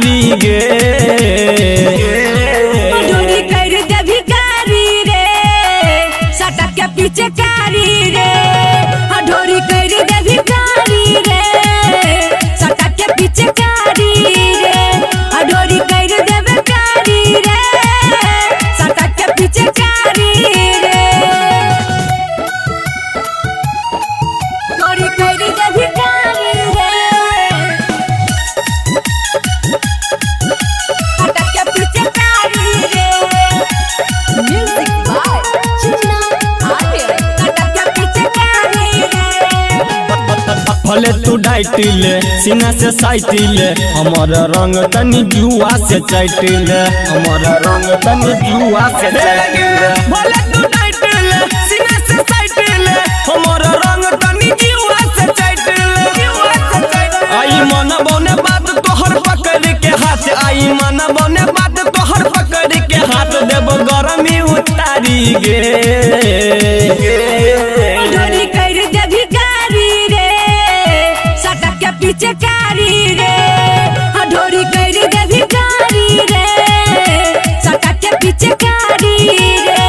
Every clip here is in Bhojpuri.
कारी गे ढोरी कर दे भिखारी रे सटक के पीछे कारी रे ढोरी कर दे भिखारी रे सटक के पीछे कारी रे ढोरी कर दे भिखारी रे सटक के पीछे कारी रे ढोरी कर दे भिखारी रे सटक के पीछे कारी रे म्यूजिक बाय चिन्ना आर्य सटक के पीछे कारी रे भले तू डाइटिल सीना से साइटिल हमर रंग तनी जुआ से चाइटिल हमर रंग तनी जुआ से चाइटिल भले तू डाइटिल सीना से साइटिल हमर रंग तनी जुआ से चाइटिल आई मन बने बात तोहर पकड़ के हाथ आई मन बने बात तोहर पकड़ के हाथ देब गरमी उतारी गे ढोरी कर दे भिखारी रे सटक के पीछे कारी रे ढोरी कर दे भिखारी रे सटक के पीछे कारी रे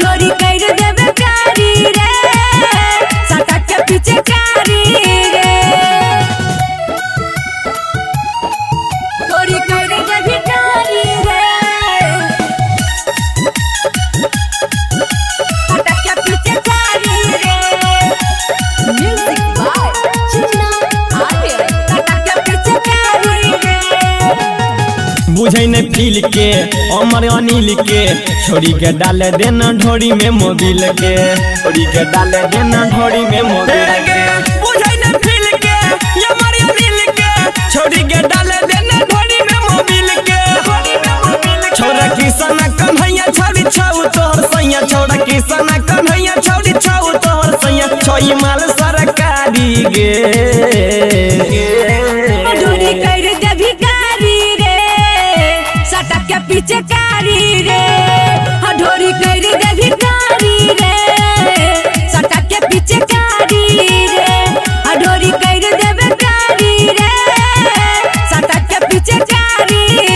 ढोरी कर दे भिखारी रे सटक के पीछे कारी रे ढोरी कर दे भिखारी रे सटक के पीछे कारी रे म्यूजिक बाय चिन्ना आर्य सटक के पीछे कारी रे बुझे न फील के अमर अनिल के छोड़ी के डाले देना ढोरी में मोबिल के छोड़ी के डाले देना ढोरी में मोबिल के बुझे न फील के अमर अनिल के छोड़ी के डाले देना ढोरी में मोबिल के छोरा किसान कन्हैया छौड़ी छौ तोहर सैया छोरा किसान कन्हैया छौड़ी छौ तोहर सैया छोई माल सरकारी गे ढोरी कर दे भिखारी रे सटक के पीछे कारी रे ढोरी कर दे भिखारी रे सटक के पीछे कारी रे ढोरी कर दे भिखारी रे सटक के पीछे कारी